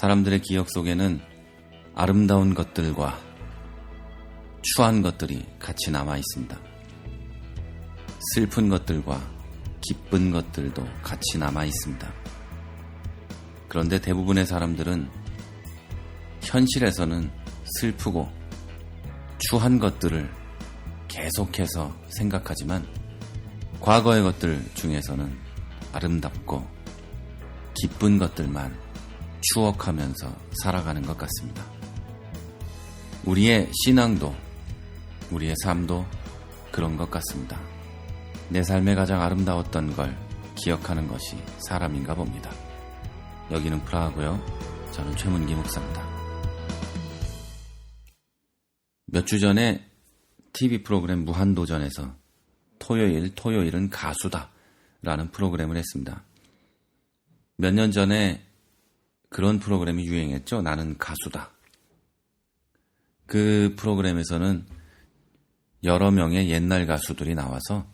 사람들의 기억 속에는 아름다운 것들과 추한 것들이 같이 남아 있습니다. 슬픈 것들과 기쁜 것들도 같이 남아 있습니다. 그런데 대부분의 사람들은 현실에서는 슬프고 추한 것들을 계속해서 생각하지만 과거의 것들 중에서는 아름답고 기쁜 것들만 추억하면서 살아가는 것 같습니다. 우리의 신앙도 우리의 삶도 그런 것 같습니다. 내 삶에 가장 아름다웠던 걸 기억하는 것이 사람인가 봅니다. 여기는 프라하고요. 저는 최문기 목사입니다. 몇 주 전에 TV 프로그램 무한도전에서 토요일은 가수다 라는 프로그램을 했습니다. 몇 년 전에 그런 프로그램이 유행했죠. 나는 가수다. 그 프로그램에서는 여러 명의 옛날 가수들이 나와서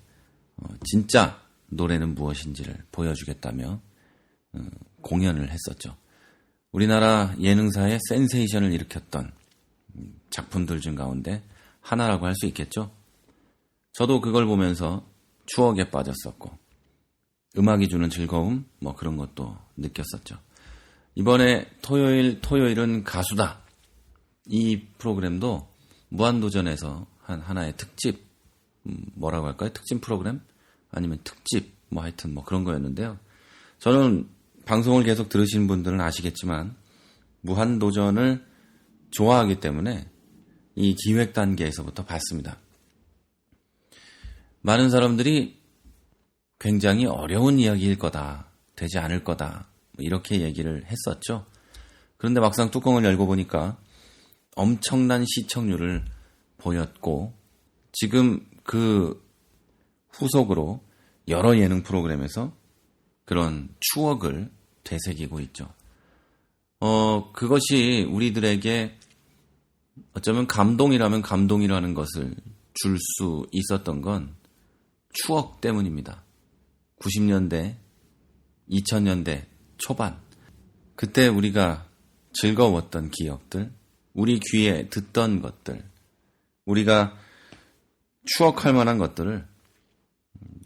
진짜 노래는 무엇인지를 보여주겠다며 공연을 했었죠. 우리나라 예능사의 센세이션을 일으켰던 작품들 중 가운데 하나라고 할 수 있겠죠. 저도 그걸 보면서 추억에 빠졌었고 음악이 주는 즐거움 그런 것도 느꼈었죠. 이번에 토요일은 가수다. 이 프로그램도 무한도전에서 한 하나의 특집, 뭐라고 할까요? 특집 프로그램? 아니면 특집, 하여튼 그런 거였는데요. 저는 방송을 계속 들으시는 분들은 아시겠지만 무한도전을 좋아하기 때문에 이 기획 단계에서부터 봤습니다. 많은 사람들이 굉장히 어려운 이야기일 거다, 되지 않을 거다, 이렇게 얘기를 했었죠. 그런데 막상 뚜껑을 열고 보니까 엄청난 시청률을 보였고 지금 그 후속으로 여러 예능 프로그램에서 그런 추억을 되새기고 있죠. 그것이 우리들에게 어쩌면 감동이라면 감동이라는 것을 줄 수 있었던 건 추억 때문입니다. 90년대, 2000년대 초반, 그때 우리가 즐거웠던 기억들, 우리 귀에 듣던 것들, 우리가 추억할 만한 것들을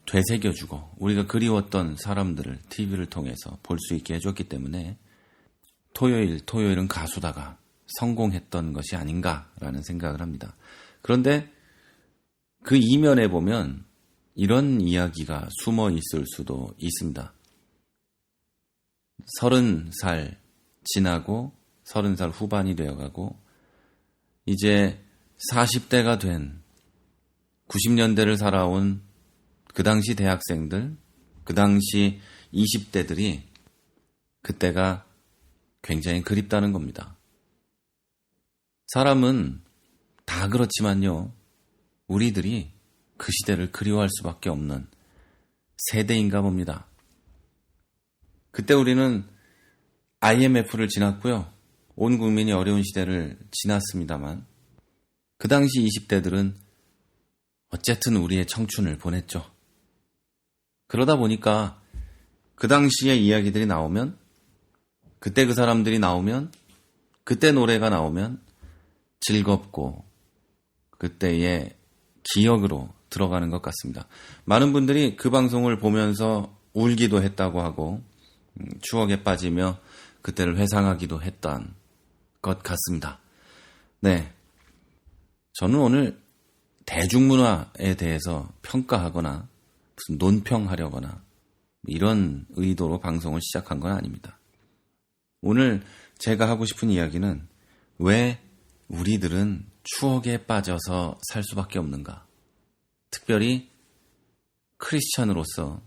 되새겨주고 우리가 그리웠던 사람들을 TV를 통해서 볼 수 있게 해줬기 때문에 토요일은 가수다가 성공했던 것이 아닌가라는 생각을 합니다. 그런데 그 이면에 보면 이런 이야기가 숨어 있을 수도 있습니다. 30살 지나고 30살 후반이 되어가고 이제 40대가 된 90년대를 살아온 그 당시 대학생들, 그 당시 20대들이 그때가 굉장히 그립다는 겁니다. 사람은 다 그렇지만요, 우리들이 그 시대를 그리워할 수밖에 없는 세대인가 봅니다. 그때 우리는 IMF를 지났고요. 온 국민이 어려운 시대를 지났습니다만 그 당시 20대들은 어쨌든 우리의 청춘을 보냈죠. 그러다 보니까 그 당시의 이야기들이 나오면, 그때 그 사람들이 나오면, 그때 노래가 나오면 즐겁고 그때의 기억으로 들어가는 것 같습니다. 많은 분들이 그 방송을 보면서 울기도 했다고 하고 추억에 빠지며 그때를 회상하기도 했던 것 같습니다. 네, 저는 오늘 대중문화에 대해서 평가하거나 무슨 논평하려거나 이런 의도로 방송을 시작한 건 아닙니다. 오늘 제가 하고 싶은 이야기는 왜 우리들은 추억에 빠져서 살 수밖에 없는가? 특별히 크리스찬으로서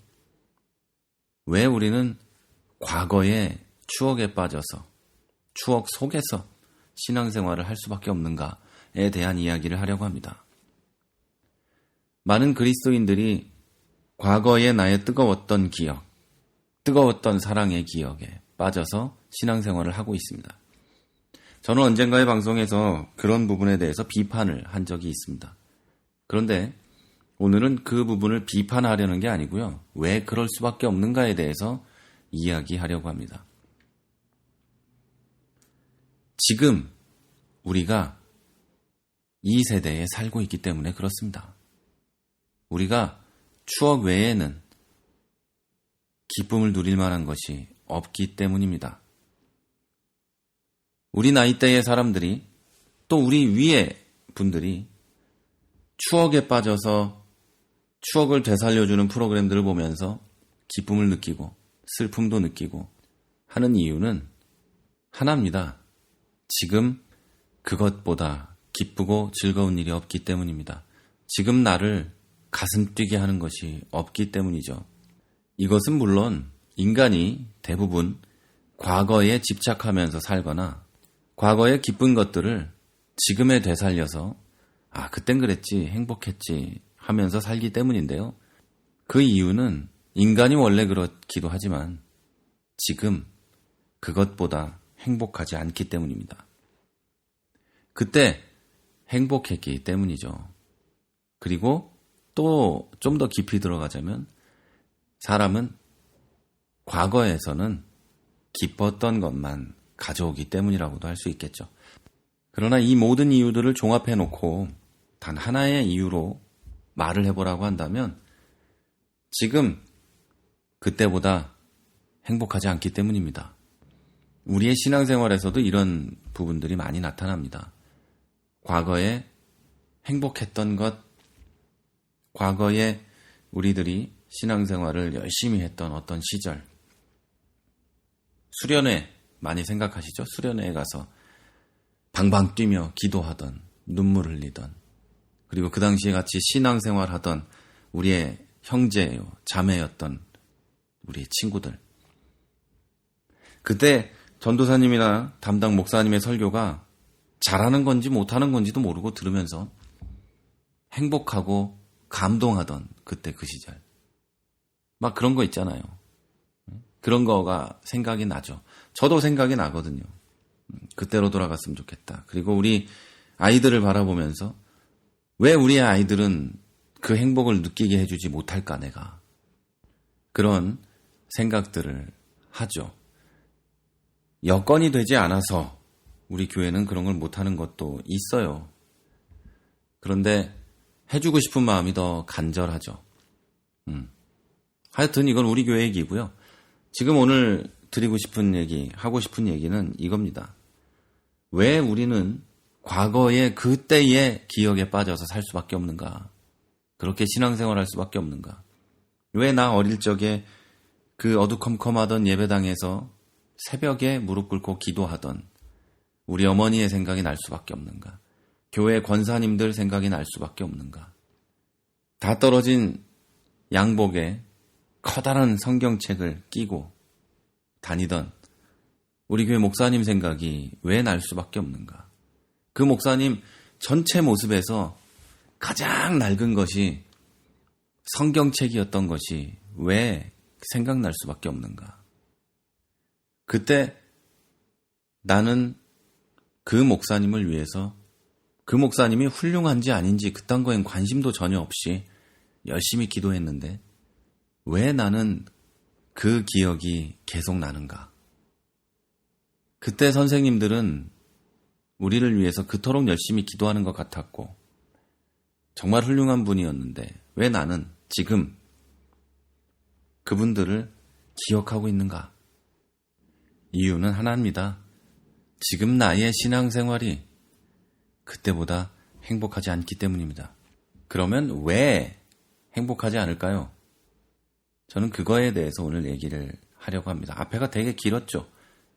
왜 우리는 과거의 추억에 빠져서 추억 속에서 신앙생활을 할 수밖에 없는가에 대한 이야기를 하려고 합니다. 많은 그리스도인들이 과거의 나의 뜨거웠던 기억, 뜨거웠던 사랑의 기억에 빠져서 신앙생활을 하고 있습니다. 저는 언젠가의 방송에서 그런 부분에 대해서 비판을 한 적이 있습니다. 그런데 오늘은 그 부분을 비판하려는 게 아니고요. 왜 그럴 수밖에 없는가에 대해서 이야기하려고 합니다. 지금 우리가 이 세대에 살고 있기 때문에 그렇습니다. 우리가 추억 외에는 기쁨을 누릴 만한 것이 없기 때문입니다. 우리 나이대의 사람들이 또 우리 위의 분들이 추억에 빠져서 추억을 되살려주는 프로그램들을 보면서 기쁨을 느끼고 슬픔도 느끼고 하는 이유는 하나입니다. 지금 그것보다 기쁘고 즐거운 일이 없기 때문입니다. 지금 나를 가슴 뛰게 하는 것이 없기 때문이죠. 이것은 물론 인간이 대부분 과거에 집착하면서 살거나 과거의 기쁜 것들을 지금에 되살려서 그땐 그랬지, 행복했지 하면서 살기 때문인데요. 그 이유는 인간이 원래 그렇기도 하지만 지금 그것보다 행복하지 않기 때문입니다. 그때 행복했기 때문이죠. 그리고 또 좀 더 깊이 들어가자면 사람은 과거에서는 기뻤던 것만 가져오기 때문이라고도 할 수 있겠죠. 그러나 이 모든 이유들을 종합해 놓고 단 하나의 이유로 말을 해보라고 한다면 지금 그때보다 행복하지 않기 때문입니다. 우리의 신앙생활에서도 이런 부분들이 많이 나타납니다. 과거에 행복했던 것, 과거에 우리들이 신앙생활을 열심히 했던 어떤 시절, 수련회 많이 생각하시죠? 수련회에 가서 방방 뛰며 기도하던, 눈물 흘리던, 그리고 그 당시에 같이 신앙생활하던 우리의 형제요, 자매였던 우리 친구들. 그때 전도사님이나 담당 목사님의 설교가 잘하는 건지 못하는 건지도 모르고 들으면서 행복하고 감동하던 그때 그 시절. 막 그런 거 있잖아요. 그런 거가 생각이 나죠. 저도 생각이 나거든요. 그때로 돌아갔으면 좋겠다. 그리고 우리 아이들을 바라보면서 왜 우리의 아이들은 그 행복을 느끼게 해주지 못할까 내가. 그런 생각들을 하죠. 여건이 되지 않아서 우리 교회는 그런 걸 못하는 것도 있어요. 그런데 해주고 싶은 마음이 더 간절하죠. 하여튼 이건 우리 교회 얘기고요. 지금 오늘 드리고 싶은 얘기, 하고 싶은 얘기는 이겁니다. 왜 우리는 과거의 그때의 기억에 빠져서 살 수밖에 없는가? 그렇게 신앙생활할 수밖에 없는가? 왜 나 어릴 적에 그 어두컴컴하던 예배당에서 새벽에 무릎 꿇고 기도하던 우리 어머니의 생각이 날 수밖에 없는가? 교회 권사님들 생각이 날 수밖에 없는가? 다 떨어진 양복에 커다란 성경책을 끼고 다니던 우리 교회 목사님 생각이 왜 날 수밖에 없는가? 그 목사님 전체 모습에서 가장 낡은 것이 성경책이었던 것이 왜 생각날 수밖에 없는가? 그때 나는 그 목사님을 위해서 그 목사님이 훌륭한지 아닌지 그딴 거엔 관심도 전혀 없이 열심히 기도했는데 왜 나는 그 기억이 계속 나는가? 그때 선생님들은 우리를 위해서 그토록 열심히 기도하는 것 같았고 정말 훌륭한 분이었는데 왜 나는 지금 그분들을 기억하고 있는가? 이유는 하나입니다. 지금 나의 신앙생활이 그때보다 행복하지 않기 때문입니다. 그러면 왜 행복하지 않을까요? 저는 그거에 대해서 오늘 얘기를 하려고 합니다. 앞에가 되게 길었죠.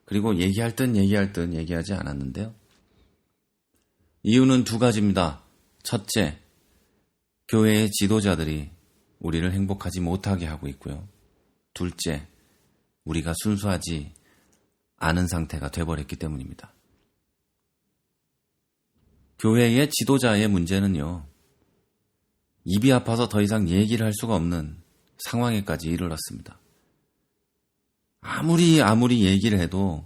그리고 얘기할 듯 얘기하지 않았는데요. 이유는 두 가지입니다. 첫째, 교회의 지도자들이 우리를 행복하지 못하게 하고 있고요. 둘째, 우리가 순수하지 않은 상태가 돼버렸기 때문입니다. 교회의 지도자의 문제는요, 입이 아파서 더 이상 얘기를 할 수가 없는 상황에까지 이르렀습니다. 아무리 얘기를 해도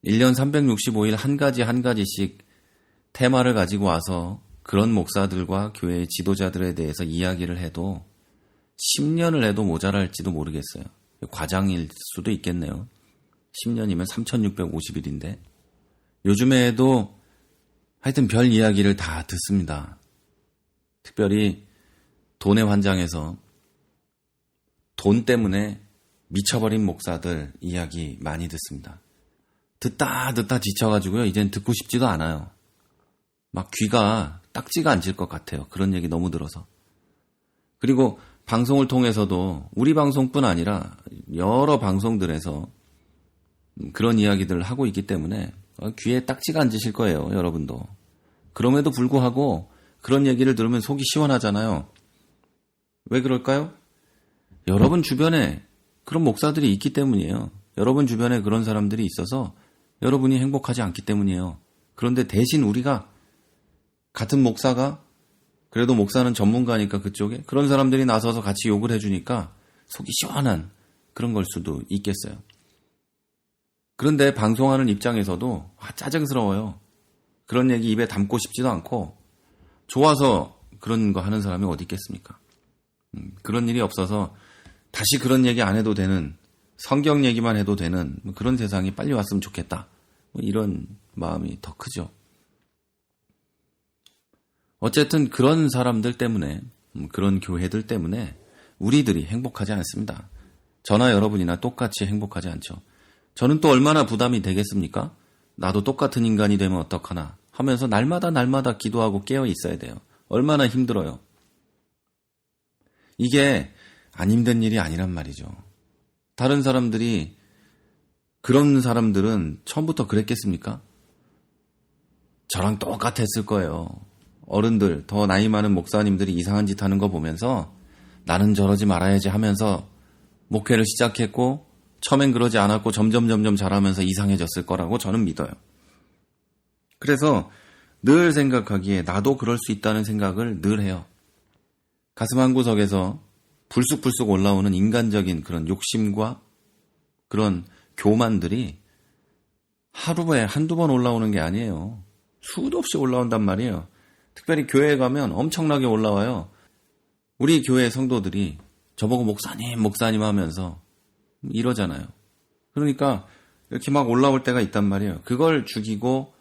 1년 365일 한 가지씩 테마를 가지고 와서 그런 목사들과 교회의 지도자들에 대해서 이야기를 해도 10년을 해도 모자랄지도 모르겠어요. 과장일 수도 있겠네요. 10년이면 3650일인데 요즘에도 하여튼 별 이야기를 다 듣습니다. 특별히 돈의 환장에서 돈 때문에 미쳐버린 목사들 이야기 많이 듣습니다. 듣다 지쳐가지고요. 이젠 듣고 싶지도 않아요. 막 귀가 딱지가 앉을 것 같아요. 그런 얘기 너무 들어서. 그리고 방송을 통해서도 우리 방송뿐 아니라 여러 방송들에서 그런 이야기들을 하고 있기 때문에 귀에 딱지가 앉으실 거예요. 여러분도. 그럼에도 불구하고 그런 얘기를 들으면 속이 시원하잖아요. 왜 그럴까요? 여러분 주변에 그런 목사들이 있기 때문이에요. 여러분 주변에 그런 사람들이 있어서 여러분이 행복하지 않기 때문이에요. 그런데 대신 우리가 같은 목사가 그래도 목사는 전문가니까 그쪽에 그런 사람들이 나서서 같이 욕을 해주니까 속이 시원한 그런 걸 수도 있겠어요. 그런데 방송하는 입장에서도 짜증스러워요. 그런 얘기 입에 담고 싶지도 않고 좋아서 그런 거 하는 사람이 어디 있겠습니까? 그런 일이 없어서 다시 그런 얘기 안 해도 되는 성경 얘기만 해도 되는 그런 세상이 빨리 왔으면 좋겠다. 이런 마음이 더 크죠. 어쨌든 그런 사람들 때문에 그런 교회들 때문에 우리들이 행복하지 않습니다. 저나 여러분이나 똑같이 행복하지 않죠. 저는 또 얼마나 부담이 되겠습니까? 나도 똑같은 인간이 되면 어떡하나 하면서 날마다 기도하고 깨어 있어야 돼요. 얼마나 힘들어요. 이게 안 힘든 일이 아니란 말이죠. 다른 사람들이 그런 사람들은 처음부터 그랬겠습니까? 저랑 똑같았을 거예요. 어른들, 더 나이 많은 목사님들이 이상한 짓 하는 거 보면서 나는 저러지 말아야지 하면서 목회를 시작했고 처음엔 그러지 않았고 점점 잘하면서 이상해졌을 거라고 저는 믿어요. 그래서 늘 생각하기에 나도 그럴 수 있다는 생각을 늘 해요. 가슴 한구석에서 불쑥불쑥 올라오는 인간적인 그런 욕심과 그런 교만들이 하루에 한두 번 올라오는 게 아니에요. 수도 없이 올라온단 말이에요. 특별히 교회에 가면 엄청나게 올라와요. 우리 교회 성도들이 저보고 목사님 하면서 이러잖아요. 그러니까 이렇게 막 올라올 때가 있단 말이에요. 그걸 죽이고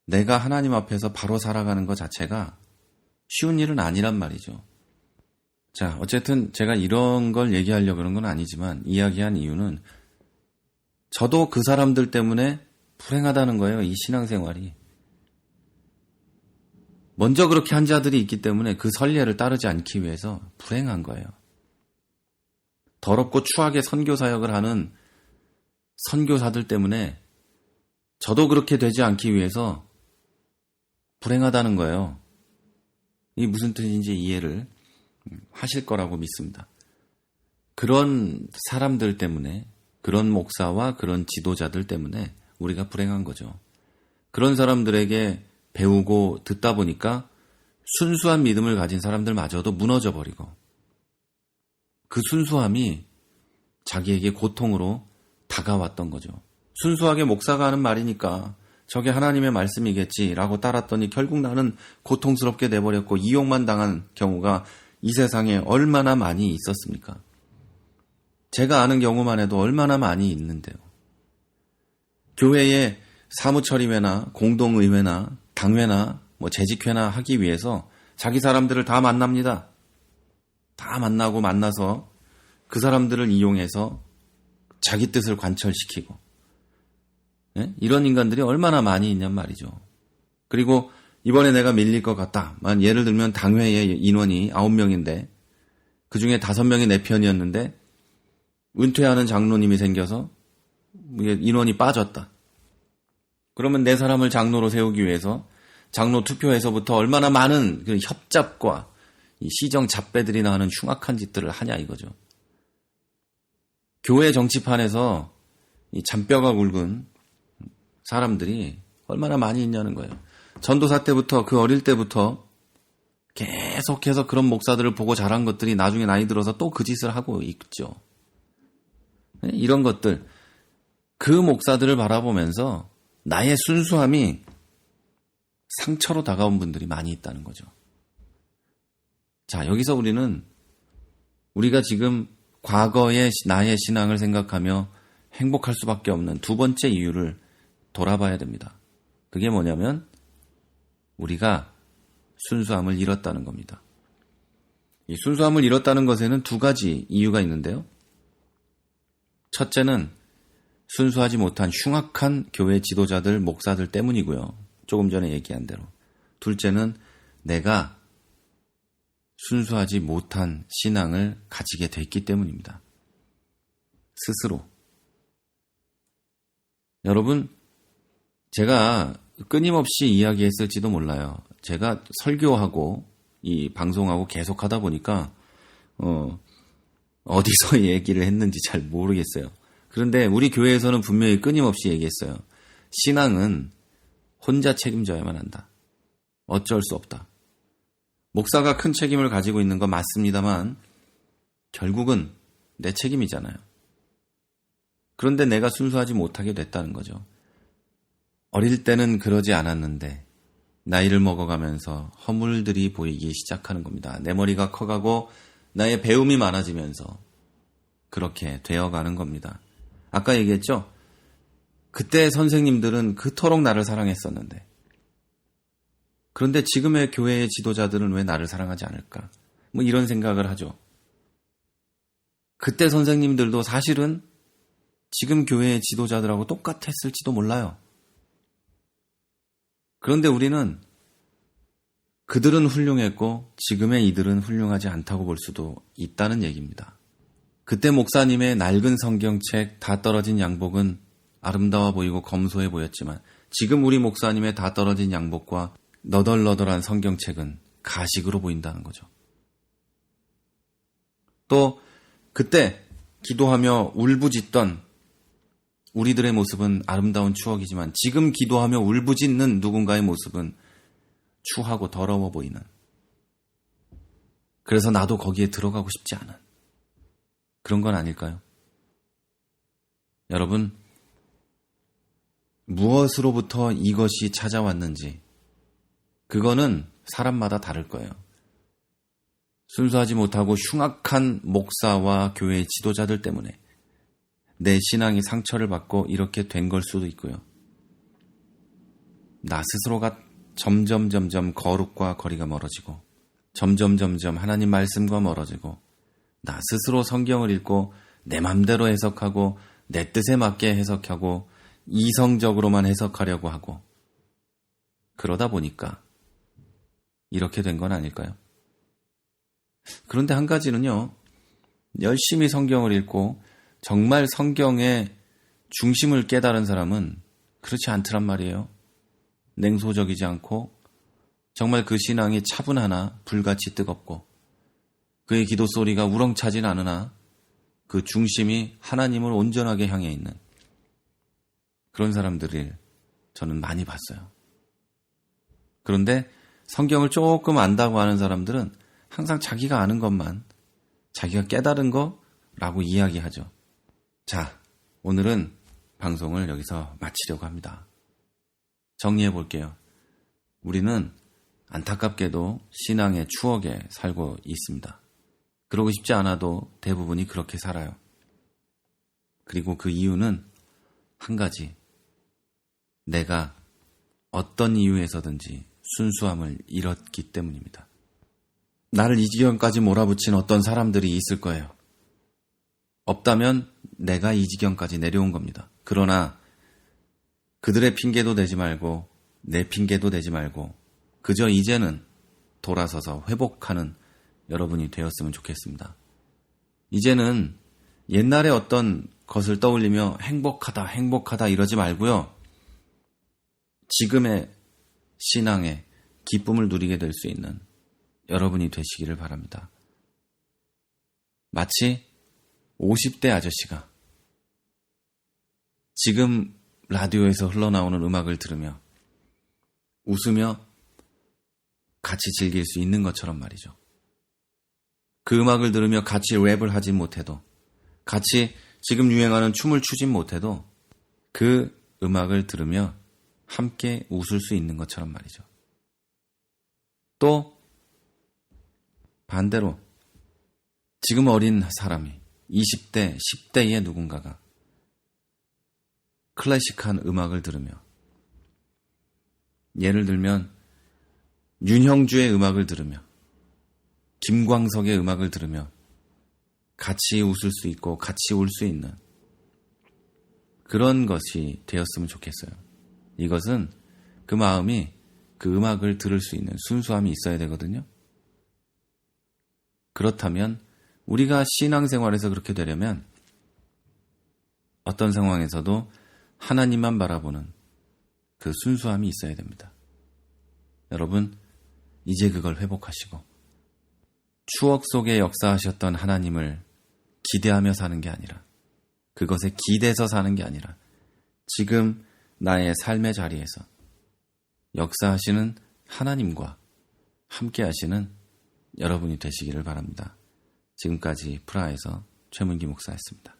내가 하나님 앞에서 바로 살아가는 것 자체가 쉬운 일은 아니란 말이죠. 자, 어쨌든 제가 이런 걸 얘기하려고 그런 건 아니지만 이야기한 이유는 저도 그 사람들 때문에 불행하다는 거예요. 이 신앙생활이. 먼저 그렇게 한 자들이 있기 때문에 그 선례를 따르지 않기 위해서 불행한 거예요. 더럽고 추하게 선교 사역을 하는 선교사들 때문에 저도 그렇게 되지 않기 위해서 불행하다는 거예요. 이게 무슨 뜻인지 이해를 하실 거라고 믿습니다. 그런 사람들 때문에, 그런 목사와 그런 지도자들 때문에 우리가 불행한 거죠. 그런 사람들에게 배우고 듣다 보니까 순수한 믿음을 가진 사람들마저도 무너져 버리고 그 순수함이 자기에게 고통으로 다가왔던 거죠. 순수하게 목사가 하는 말이니까 저게 하나님의 말씀이겠지라고 따랐더니 결국 나는 고통스럽게 내버렸고 이용만 당한 경우가 이 세상에 얼마나 많이 있었습니까? 제가 아는 경우만 해도 얼마나 많이 있는데요. 교회에 사무처리회나 공동의회나 당회나 재직회나 하기 위해서 자기 사람들을 다 만납니다. 다 만나서 그 사람들을 이용해서 자기 뜻을 관철시키고 이런 인간들이 얼마나 많이 있냔 말이죠. 그리고 이번에 내가 밀릴 것 같다. 예를 들면 당회의 인원이 9명인데 그중에 5명이 내 편이었는데 은퇴하는 장로님이 생겨서 인원이 빠졌다. 그러면 내 사람을 장로로 세우기 위해서 장로 투표에서부터 얼마나 많은 그 협잡과 이 시정 잡배들이 나오는 흉악한 짓들을 하냐 이거죠. 교회 정치판에서 이 잔뼈가 굵은 사람들이 얼마나 많이 있냐는 거예요. 전도사 때부터 그 어릴 때부터 계속해서 그런 목사들을 보고 자란 것들이 나중에 나이 들어서 또 그 짓을 하고 있죠. 이런 것들, 그 목사들을 바라보면서 나의 순수함이 상처로 다가온 분들이 많이 있다는 거죠. 자, 여기서 우리가 지금 과거의 나의 신앙을 생각하며 행복할 수밖에 없는 두 번째 이유를 돌아봐야 됩니다. 그게 뭐냐면 우리가 순수함을 잃었다는 겁니다. 이 순수함을 잃었다는 것에는 두 가지 이유가 있는데요. 첫째는 순수하지 못한 흉악한 교회 지도자들, 목사들 때문이고요. 조금 전에 얘기한 대로. 둘째는 내가 순수하지 못한 신앙을 가지게 됐기 때문입니다. 스스로. 여러분, 제가 끊임없이 이야기했을지도 몰라요. 제가 설교하고 이 방송하고 계속 하다 보니까 어디서 얘기를 했는지 잘 모르겠어요. 그런데 우리 교회에서는 분명히 끊임없이 얘기했어요. 신앙은 혼자 책임져야만 한다. 어쩔 수 없다. 목사가 큰 책임을 가지고 있는 건 맞습니다만 결국은 내 책임이잖아요. 그런데 내가 순수하지 못하게 됐다는 거죠. 어릴 때는 그러지 않았는데 나이를 먹어가면서 허물들이 보이기 시작하는 겁니다. 내 머리가 커가고 나의 배움이 많아지면서 그렇게 되어가는 겁니다. 아까 얘기했죠? 그때 선생님들은 그토록 나를 사랑했었는데 그런데 지금의 교회의 지도자들은 왜 나를 사랑하지 않을까? 뭐 이런 생각을 하죠. 그때 선생님들도 사실은 지금 교회의 지도자들하고 똑같았을지도 몰라요. 그런데 우리는 그들은 훌륭했고 지금의 이들은 훌륭하지 않다고 볼 수도 있다는 얘기입니다. 그때 목사님의 낡은 성경책 다 떨어진 양복은 아름다워 보이고 검소해 보였지만 지금 우리 목사님의 다 떨어진 양복과 너덜너덜한 성경책은 가식으로 보인다는 거죠. 또 그때 기도하며 울부짖던 우리들의 모습은 아름다운 추억이지만 지금 기도하며 울부짖는 누군가의 모습은 추하고 더러워 보이는, 그래서 나도 거기에 들어가고 싶지 않은 그런 건 아닐까요? 여러분, 무엇으로부터 이것이 찾아왔는지 그거는 사람마다 다를 거예요. 순수하지 못하고 흉악한 목사와 교회의 지도자들 때문에 내 신앙이 상처를 받고 이렇게 된 걸 수도 있고요. 나 스스로가 점점 거룩과 거리가 멀어지고 점점 하나님 말씀과 멀어지고 나 스스로 성경을 읽고 내 맘대로 해석하고 내 뜻에 맞게 해석하고 이성적으로만 해석하려고 하고 그러다 보니까 이렇게 된 건 아닐까요? 그런데 한 가지는요. 열심히 성경을 읽고 정말 성경의 중심을 깨달은 사람은 그렇지 않더란 말이에요. 냉소적이지 않고 정말 그 신앙이 차분하나 불같이 뜨겁고 그의 기도 소리가 우렁차진 않으나 그 중심이 하나님을 온전하게 향해 있는 그런 사람들을 저는 많이 봤어요. 그런데 성경을 조금 안다고 하는 사람들은 항상 자기가 아는 것만, 자기가 깨달은 거라고 이야기하죠. 자, 오늘은 방송을 여기서 마치려고 합니다. 정리해 볼게요. 우리는 안타깝게도 신앙의 추억에 살고 있습니다. 그러고 싶지 않아도 대부분이 그렇게 살아요. 그리고 그 이유는 한 가지. 내가 어떤 이유에서든지 순수함을 잃었기 때문입니다. 나를 이 지경까지 몰아붙인 어떤 사람들이 있을 거예요. 없다면 내가 이 지경까지 내려온 겁니다. 그러나 그들의 핑계도 대지 말고 내 핑계도 대지 말고 그저 이제는 돌아서서 회복하는 여러분이 되었으면 좋겠습니다. 이제는 옛날에 어떤 것을 떠올리며 행복하다 이러지 말고요. 지금의 신앙에 기쁨을 누리게 될 수 있는 여러분이 되시기를 바랍니다. 마치 50대 아저씨가 지금 라디오에서 흘러나오는 음악을 들으며 웃으며 같이 즐길 수 있는 것처럼 말이죠. 그 음악을 들으며 같이 랩을 하진 못해도 같이 지금 유행하는 춤을 추진 못해도 그 음악을 들으며 함께 웃을 수 있는 것처럼 말이죠. 또 반대로 지금 어린 사람이 20대, 10대의 누군가가 클래식한 음악을 들으며, 예를 들면 윤형주의 음악을 들으며 김광석의 음악을 들으며 같이 웃을 수 있고 같이 울 수 있는 그런 것이 되었으면 좋겠어요. 이것은 그 마음이 그 음악을 들을 수 있는 순수함이 있어야 되거든요. 그렇다면 우리가 신앙생활에서 그렇게 되려면 어떤 상황에서도 하나님만 바라보는 그 순수함이 있어야 됩니다. 여러분, 이제 그걸 회복하시고 추억 속에 역사하셨던 하나님을 기대하며 사는 게 아니라, 그것에 기대서 사는 게 아니라 지금 나의 삶의 자리에서 역사하시는 하나님과 함께 하시는 여러분이 되시기를 바랍니다. 지금까지 프라하에서 최문기 목사였습니다.